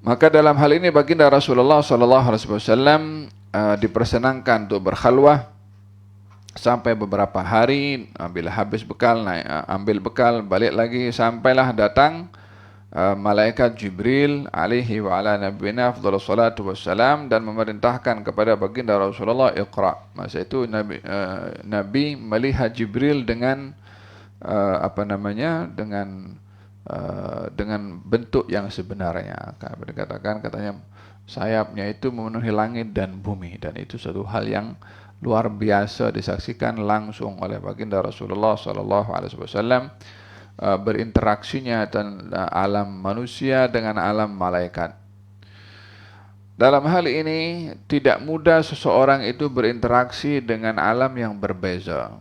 Maka dalam hal ini baginda Rasulullah SAW dipersenangkan untuk berkhalwah sampai beberapa hari. Bila habis bekal, ambil bekal, balik lagi, sampailah datang malaikat Jibril alaihi wa ala nabiyina afdhalus salatu wassalam dan memerintahkan kepada baginda Rasulullah, Iqra. Masa itu Nabi melihat Jibril dengan dengan bentuk yang sebenarnya. Dikatakan katanya sayapnya itu memenuhi langit dan bumi, dan itu satu hal yang luar biasa disaksikan langsung oleh baginda Rasulullah SAW. Berinteraksinya dan alam manusia dengan alam malaikat. Dalam hal ini tidak mudah seseorang itu berinteraksi dengan alam yang berbeza.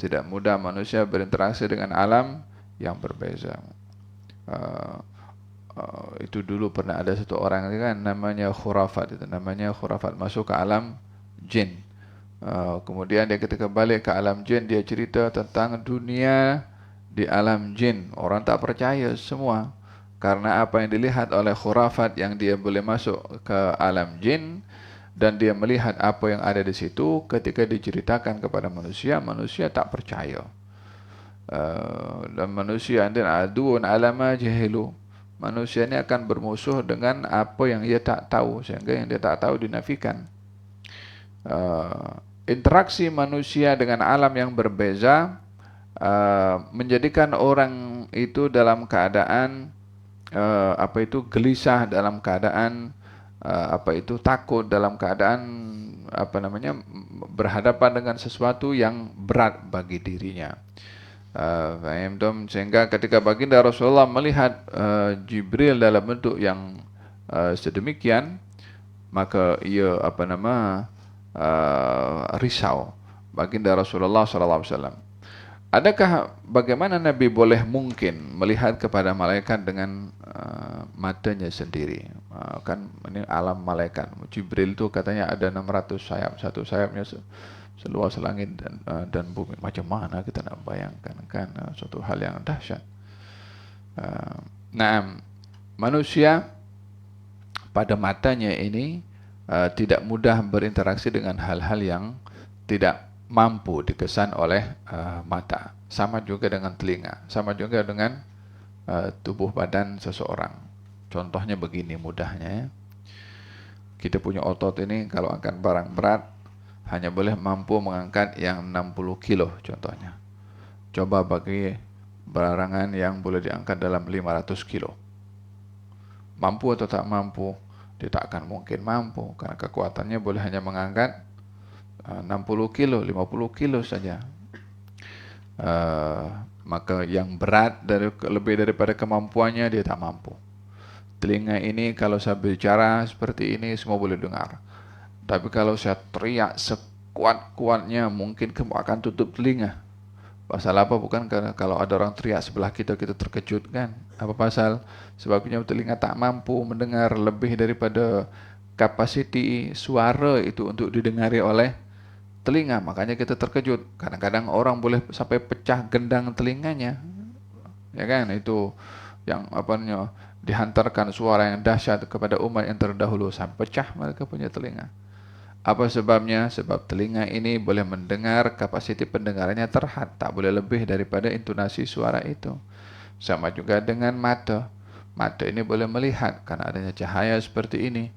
Tidak mudah manusia berinteraksi dengan alam yang berbeza. Itu dulu pernah ada satu orang kan namanya khurafat, masuk ke alam jin. Kemudian dia ketika balik ke alam jin, dia cerita tentang dunia di alam jin. Orang tak percaya semua, karena apa yang dilihat oleh khurafat, yang dia boleh masuk ke alam jin dan dia melihat apa yang ada di situ. Ketika diceritakan kepada manusia, manusia tak percaya. Dan manusia dan aduun alama jahilu, manusia ini akan bermusuh dengan apa yang ia tak tahu, sehingga yang dia tak tahu dinafikan. Interaksi manusia dengan alam yang berbeza menjadikan orang itu dalam keadaan gelisah, dalam keadaan takut, dalam keadaan berhadapan dengan sesuatu yang berat bagi dirinya. Sehingga ketika baginda Rasulullah melihat Jibril dalam bentuk yang sedemikian, maka ia risau. Baginda Rasulullah SAW, adakah bagaimana Nabi boleh mungkin melihat kepada malaikat dengan matanya sendiri? Kan ini alam malaikat. Jibril itu katanya ada 600 sayap, satu sayapnya seluas langit dan bumi. Macam mana kita nak bayangkan, kan suatu hal yang dahsyat. Manusia pada matanya ini tidak mudah berinteraksi dengan hal-hal yang tidak mampu dikesan oleh mata. Sama juga dengan telinga, sama juga dengan tubuh badan seseorang. Contohnya begini mudahnya ya. Kita punya otot ini kalau angkat barang berat hanya boleh mampu mengangkat yang 60 kilo contohnya. Coba bagi barangan yang boleh diangkat dalam 500 kilo. Mampu atau tak mampu? Dia tak akan mungkin mampu, karena kekuatannya boleh hanya mengangkat 60 kilo, 50 kilo saja. Maka yang berat lebih daripada kemampuannya dia tak mampu. Telinga ini kalau saya bicara seperti ini semua boleh dengar. Tapi kalau saya teriak sekuat-kuatnya mungkin kamu akan tutup telinga. Pasal apa? Bukan karena kalau ada orang teriak sebelah kita terkejut kan? Apa pasal? Sebabnya telinga tak mampu mendengar lebih daripada kapasiti suara itu untuk didengari oleh telinga. Makanya kita terkejut. Kadang-kadang orang boleh sampai pecah gendang telinganya. Ya kan? Itu yang dihantarkan suara yang dahsyat kepada umat yang terdahulu sampai pecah mereka punya telinga. Apa sebabnya? Sebab telinga ini boleh mendengar, kapasiti pendengarannya terhad, tak boleh lebih daripada intonasi suara itu. Sama juga dengan mata. Mata ini boleh melihat karena adanya cahaya seperti ini.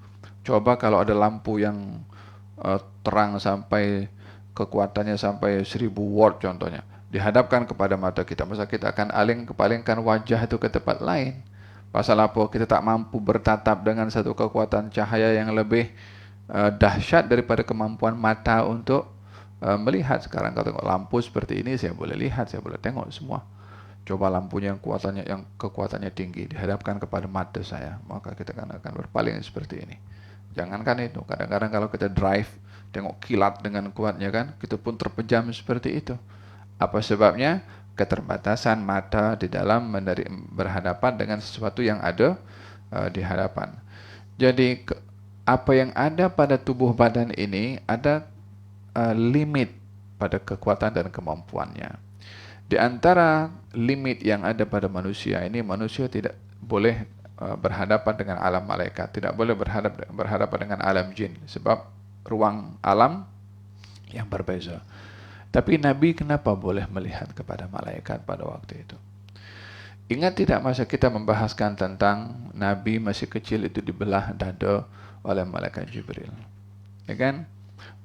Coba kalau ada lampu yang terang sampai kekuatannya sampai 1000 watt contohnya, dihadapkan kepada mata kita, masa kita akan palingkan wajah itu ke tempat lain. Pasal apa? Kita tak mampu bertatap dengan satu kekuatan cahaya yang lebih dahsyat daripada kemampuan mata untuk melihat. Sekarang kalau tengok lampu seperti ini, saya boleh lihat, saya boleh tengok semua. Coba lampunya yang kekuatannya tinggi dihadapkan kepada mata saya, maka kita akan berpaling seperti ini. Jangankan itu, kadang-kadang kalau kita drive tengok kilat dengan kuatnya kan, kita pun terpejam seperti itu. Apa sebabnya? Keterbatasan mata di dalam berhadapan dengan sesuatu yang ada di hadapan. Jadi apa yang ada pada tubuh badan ini ada limit pada kekuatan dan kemampuannya. Di antara limit yang ada pada manusia ini, manusia tidak boleh berhadapan dengan alam malaikat, tidak boleh berhadapan dengan alam jin, sebab ruang alam yang berbeza. Tapi Nabi kenapa boleh melihat kepada malaikat pada waktu itu? Ingat tidak masa kita membahaskan tentang Nabi masih kecil itu dibelah dada oleh malaikat Jibril, ya kan?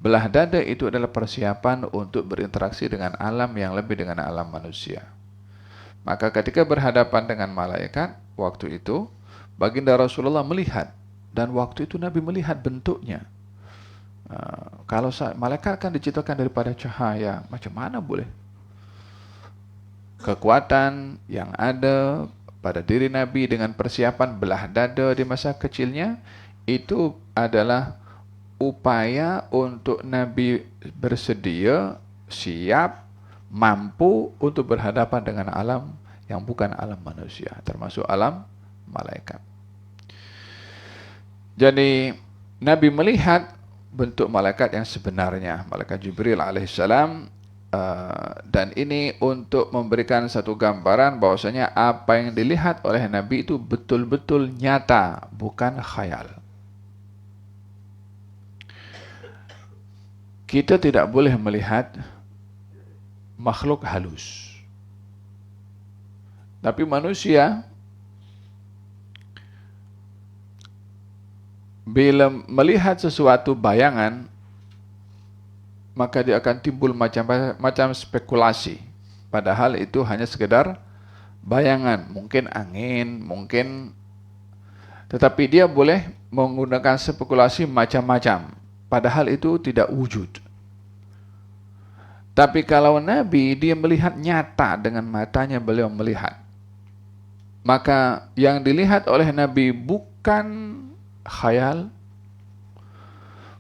Belah dada itu adalah persiapan untuk berinteraksi dengan alam yang lebih dengan alam manusia. Maka ketika berhadapan dengan malaikat, waktu itu baginda Rasulullah melihat, dan waktu itu Nabi melihat bentuknya. Kalau malaikat kan diciptakan daripada cahaya, macam mana boleh? Kekuatan yang ada pada diri Nabi dengan persiapan belah dada di masa kecilnya, itu adalah upaya untuk Nabi bersedia, siap, mampu untuk berhadapan dengan alam yang bukan alam manusia, termasuk alam malaikat. Jadi Nabi melihat bentuk malaikat yang sebenarnya, malaikat Jibril alaihissalam, dan ini untuk memberikan satu gambaran bahwasanya apa yang dilihat oleh Nabi itu betul-betul nyata, bukan khayal. Kita tidak boleh melihat makhluk halus. Tapi manusia bila melihat sesuatu bayangan, maka dia akan timbul macam-macam spekulasi. Padahal itu hanya sekedar bayangan, mungkin angin, mungkin, tetapi dia boleh menggunakan spekulasi macam-macam. Padahal itu tidak wujud. Tapi kalau Nabi, dia melihat nyata dengan matanya, beliau melihat. Maka yang dilihat oleh Nabi bukan khayal,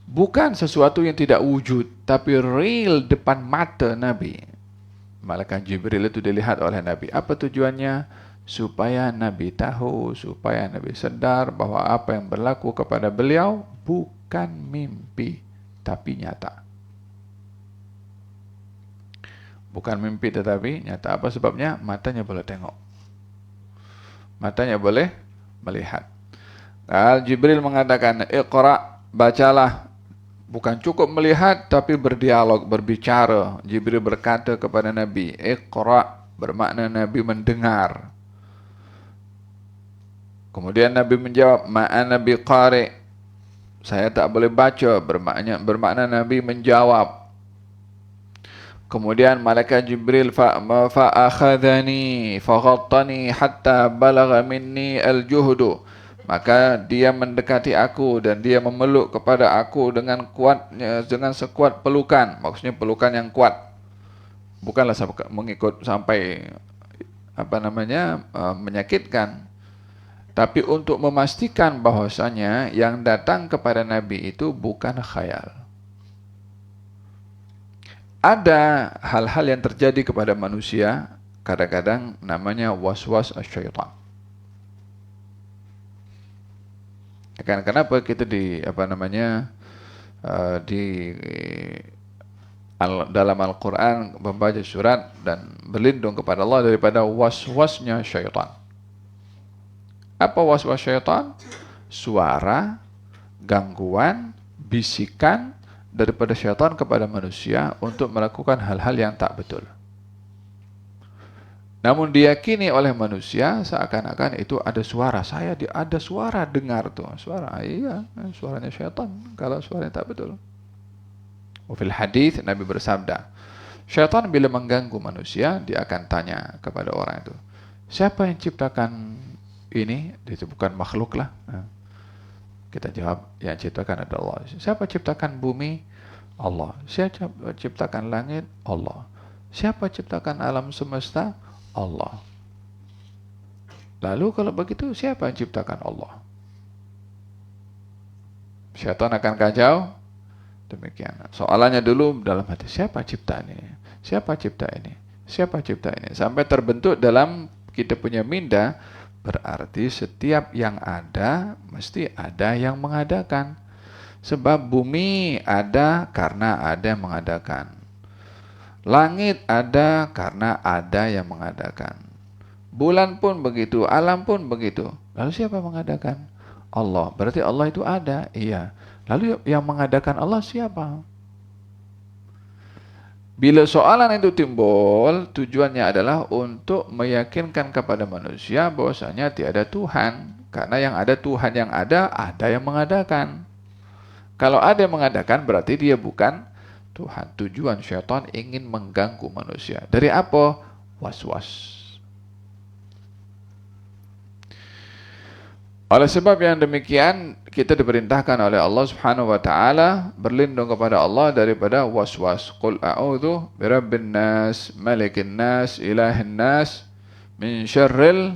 bukan sesuatu yang tidak wujud, tapi real depan mata Nabi. Malaikat Jibril itu dilihat oleh Nabi. Apa tujuannya? Supaya Nabi tahu, supaya Nabi sadar bahwa apa yang berlaku kepada beliau bukan mimpi, tapi nyata. Bukan mimpi tetapi nyata. Apa sebabnya? Matanya boleh tengok, matanya boleh melihat. Jibril mengatakan, Iqra, bacalah. Bukan cukup melihat, tapi berdialog, berbicara. Jibril berkata kepada Nabi, Iqra, bermakna Nabi mendengar. Kemudian Nabi menjawab, Ma'ana biqari, saya tak boleh baca, bermakna Nabi menjawab. Kemudian malaikat Jibril fa'akhadhani faghattani hatta balagha minni al-juhdu, maka dia mendekati aku dan dia memeluk kepada aku dengan kuatnya, dengan sekuat pelukan. Maksudnya pelukan yang kuat, bukanlah mengikut sampai menyakitkan, tapi untuk memastikan bahwasanya yang datang kepada Nabi itu bukan khayal. Ada hal-hal yang terjadi kepada manusia kadang-kadang namanya waswas syaitan. Kan kenapa kita dalam Al-Quran membaca surat dan berlindung kepada Allah daripada waswasnya syaitan. Apa waswas syaitan? Suara, gangguan, bisikan daripada syaitan kepada manusia untuk melakukan hal-hal yang tak betul. Namun diyakini oleh manusia seakan-akan itu ada suara. Ada suara dengar tuh. Suara, iya, suaranya syaitan kalau suaranya tak betul. Wafil hadits Nabi bersabda, syaitan bila mengganggu manusia, dia akan tanya kepada orang itu, siapa yang ciptakan ini? Itu bukan makhluk lah. Kita jawab, yang ciptakan adalah Allah. Siapa ciptakan bumi? Allah. Siapa ciptakan langit? Allah. Siapa ciptakan alam semesta? Allah. Lalu kalau begitu, siapa yang ciptakan Allah? Syaitan akan kacau. Demikian. Soalannya dulu dalam hati, siapa cipta ini? Siapa cipta ini? Siapa cipta ini? Sampai terbentuk dalam kita punya minda, berarti setiap yang ada, mesti ada yang mengadakan. Sebab bumi ada karena ada yang mengadakan. Langit ada karena ada yang mengadakan. Bulan pun begitu, alam pun begitu. Lalu siapa mengadakan? Allah. Berarti Allah itu ada. Iya. Lalu yang mengadakan Allah siapa? Bila soalan itu timbul, tujuannya adalah untuk meyakinkan kepada manusia bahwasanya tiada Tuhan. Karena yang ada Tuhan yang ada yang mengadakan. Kalau ada yang mengadakan berarti dia bukan Tuhan. Tujuan syaitan ingin mengganggu manusia. Dari apa? Was-was. Oleh sebab yang demikian, kita diperintahkan oleh Allah Subhanahu wa taala berlindung kepada Allah daripada was-was. Qul a'udzu birabbin nas, malikin nas, ilahin nas, min syarril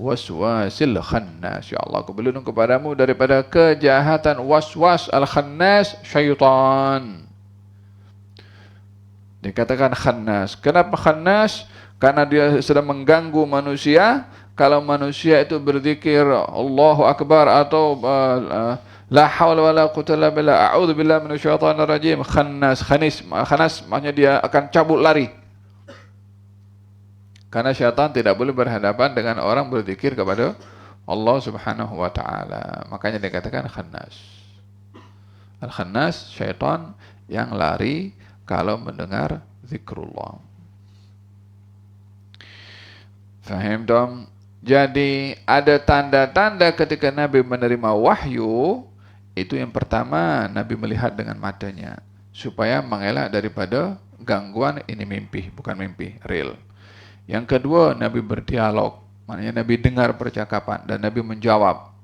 waswasil khannas. Ya Allah, aku berlindung kepadamu daripada kejahatan waswas al-khannas, syaitan. Dikatakan khannas. Kenapa khannas? Karena dia sedang mengganggu manusia. Kalau manusia itu berzikir Allahu Akbar atau la haula wala quwwata illa billah, a'udzu billahi minasyaitonir rajim, khannas maksudnya dia akan cabut lari. Karena syaitan tidak boleh berhadapan dengan orang berzikir kepada Allah Subhanahu wa taala. Makanya dikatakan khannas. Al-khannas syaitan yang lari kalau mendengar zikrullah. Faham dong? Jadi ada tanda-tanda ketika Nabi menerima wahyu. Itu yang pertama, Nabi melihat dengan matanya supaya mengelak daripada gangguan ini mimpi, bukan mimpi real. Yang kedua, Nabi berdialog, maknanya Nabi dengar percakapan dan Nabi menjawab.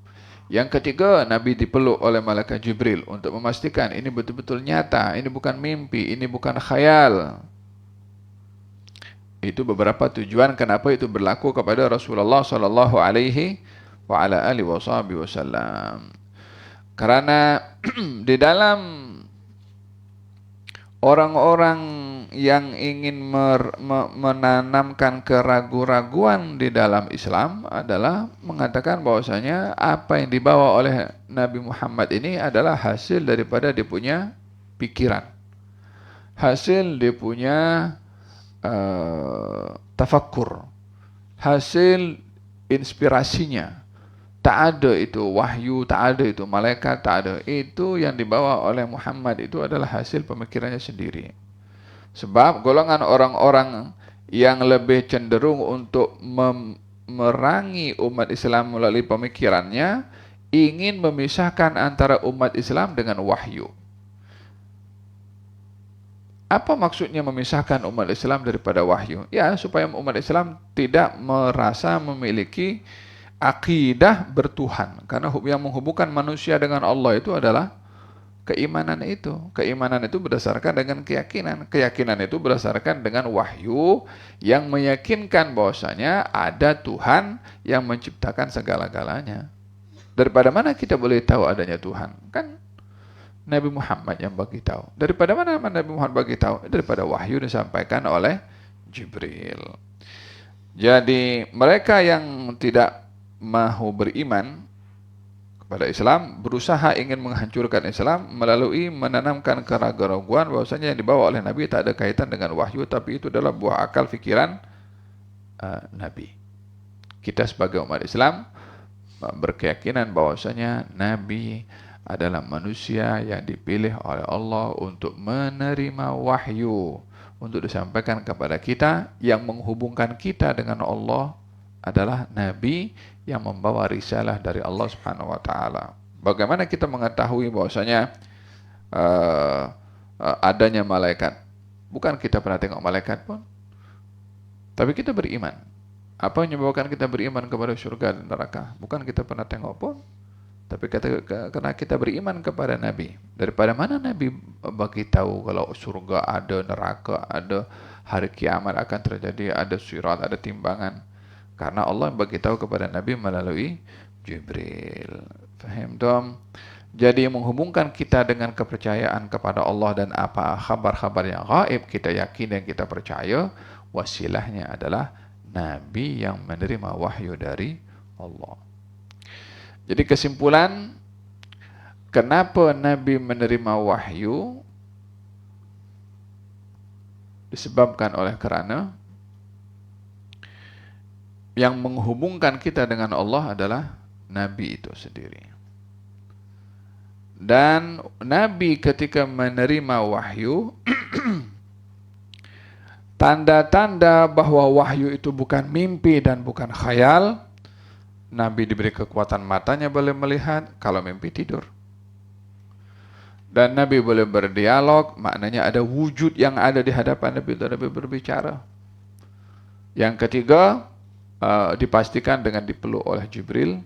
Yang ketiga, Nabi dipeluk oleh malaikat Jibril untuk memastikan ini betul-betul nyata, ini bukan mimpi, ini bukan khayal. Itu beberapa tujuan kenapa itu berlaku kepada Rasulullah sallallahu alaihi wa ala alihi wasallam. Karena di dalam orang-orang yang ingin menanamkan keraguan-raguan di dalam Islam adalah mengatakan bahwasanya apa yang dibawa oleh Nabi Muhammad ini adalah hasil daripada dia punya pikiran. Hasil dia punya tafakkur, hasil inspirasinya. Tak ada itu wahyu, tak ada itu malaikat, tak ada. Itu yang dibawa oleh Muhammad itu adalah hasil pemikirannya sendiri. Sebab golongan orang-orang yang lebih cenderung untuk memerangi umat Islam melalui pemikirannya ingin memisahkan antara umat Islam dengan wahyu. Apa maksudnya memisahkan umat Islam daripada wahyu? Ya, supaya umat Islam tidak merasa memiliki akidah bertuhan. Karena yang menghubungkan manusia dengan Allah itu adalah keimanan itu. Keimanan itu berdasarkan dengan keyakinan. Keyakinan itu berdasarkan dengan wahyu yang meyakinkan bahwasanya ada Tuhan yang menciptakan segala-galanya. Daripada mana kita boleh tahu adanya Tuhan? Kan Nabi Muhammad yang bagi tahu. Daripada mana Nabi Muhammad bagi tahu? Daripada wahyu disampaikan oleh Jibril. Jadi mereka yang tidak mahu beriman kepada Islam berusaha ingin menghancurkan Islam melalui menanamkan keraguan-raguan bahwasanya yang dibawa oleh Nabi tak ada kaitan dengan wahyu, tapi itu adalah buah akal fikiran Nabi. Kita sebagai umat Islam berkeyakinan bahwasanya Nabi adalah manusia yang dipilih oleh Allah untuk menerima wahyu untuk disampaikan kepada kita. Yang menghubungkan kita dengan Allah adalah Nabi yang membawa risalah dari Allah Subhanahu wa taala. Bagaimana kita mengetahui bahwasanya adanya malaikat? Bukan kita pernah tengok malaikat pun, tapi kita beriman. Apa yang menyebabkan kita beriman kepada surga dan neraka? Bukan kita pernah tengok pun, tapi karena kita beriman kepada Nabi. Daripada mana Nabi bagi tahu kalau surga ada, neraka ada, hari kiamat akan terjadi, ada sirat, ada timbangan? Karena Allah bagi tahu kepada Nabi melalui Jibril. Faham dong? Jadi menghubungkan kita dengan kepercayaan kepada Allah dan apa khabar-khabar yang gaib kita yakin dan kita percaya, wasilahnya adalah Nabi yang menerima wahyu dari Allah. Jadi kesimpulan, kenapa Nabi menerima wahyu? Disebabkan oleh kerana Yang menghubungkan kita dengan Allah adalah Nabi itu sendiri. Dan Nabi ketika menerima wahyu, tanda-tanda bahwa wahyu itu bukan mimpi dan bukan khayal, Nabi diberi kekuatan matanya boleh melihat, kalau mimpi tidur. Dan Nabi boleh berdialog, maknanya ada wujud yang ada di hadapan Nabi, Nabi berbicara. Yang ketiga, dipastikan dengan dipeluk oleh Jibril,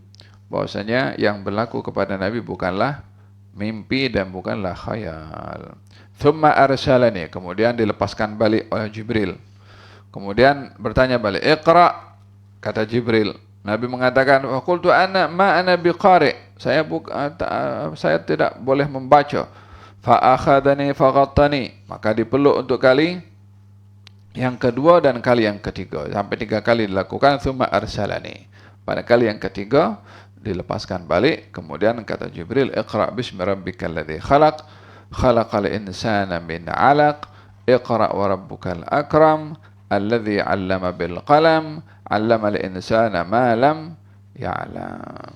bahwasanya yang berlaku kepada Nabi bukanlah mimpi dan bukanlah khayal. Thumma arsalani, kemudian dilepaskan balik oleh Jibril. Kemudian bertanya balik, Iqra, kata Jibril. Nabi mengatakan, wa qultu ana ma ana biqari, saya tidak boleh membaca. Fa akhadani faghattani, maka dipeluk untuk kali yang kedua dan kali yang ketiga, sampai 3 kali dilakukan. Thumma arsalani, pada kali yang ketiga dilepaskan balik. Kemudian kata Jibril, Iqra bismi rabbikal ladzi khalaq, khalaqal insana min 'alaq, Iqra wa rabbukal akram, alladzi 'allama bil qalam, 'allamal insana ma lam ya'lam.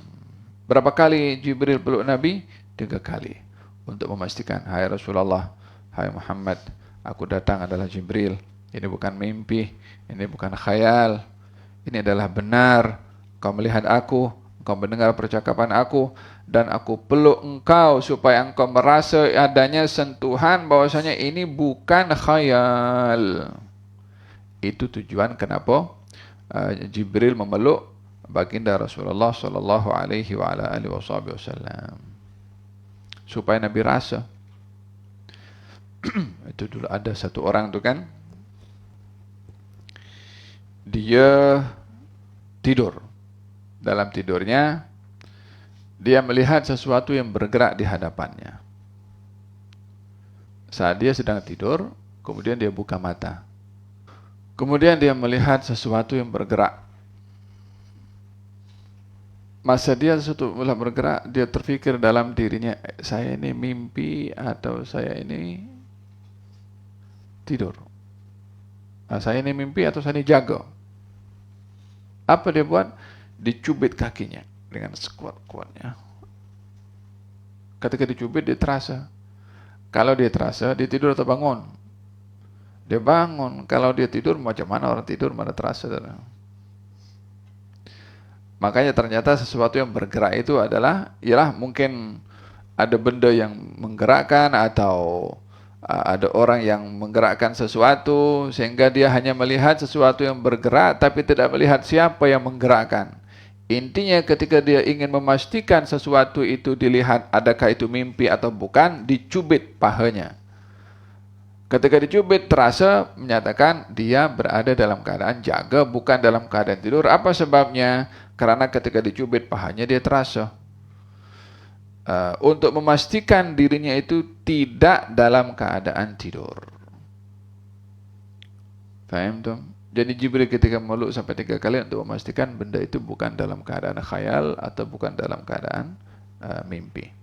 Berapa kali Jibril peluk Nabi? 3 kali, untuk memastikan, hai Rasulullah, hai Muhammad, aku datang adalah Jibril. Ini bukan mimpi, ini bukan khayal, ini adalah benar. Kau melihat aku, engkau mendengar percakapan aku, dan aku peluk engkau supaya engkau merasa adanya sentuhan bahwasanya ini bukan khayal. Itu tujuan kenapa Jibril memeluk baginda Rasulullah sallallahu alaihi wasallam, supaya Nabi rasa. Itu dulu ada satu orang tu kan, dia tidur. Dalam tidurnya dia melihat sesuatu yang bergerak di hadapannya. Saat dia sedang tidur, kemudian dia buka mata. Kemudian dia melihat sesuatu yang bergerak. Masa dia sesuatu mulai bergerak, dia terfikir dalam dirinya, saya ini mimpi atau saya ini tidur? Saya ini mimpi atau saya ini jaga? Apa dia buat? Dicubit kakinya dengan sekuat-kuatnya. Ketika dicubit, dia terasa. Kalau dia terasa, dia tidur atau bangun? Dia bangun. Kalau dia tidur, macam mana orang tidur, mana terasa? Makanya ternyata sesuatu yang bergerak itu adalah, ialah mungkin ada benda yang menggerakkan, atau ada orang yang menggerakkan sesuatu, sehingga dia hanya melihat sesuatu yang bergerak, tapi tidak melihat siapa yang menggerakkan. Intinya ketika dia ingin memastikan sesuatu itu dilihat, adakah itu mimpi atau bukan, dicubit pahanya. Ketika dicubit, terasa, menyatakan dia berada dalam keadaan jaga, bukan dalam keadaan tidur. Apa sebabnya? Karena ketika dicubit pahanya, dia terasa. Untuk memastikan dirinya itu tidak dalam keadaan tidur. Faham tuh? Jadi Jibril ketika meluk sampai 3 kali untuk memastikan benda itu bukan dalam keadaan khayal atau bukan dalam keadaan mimpi.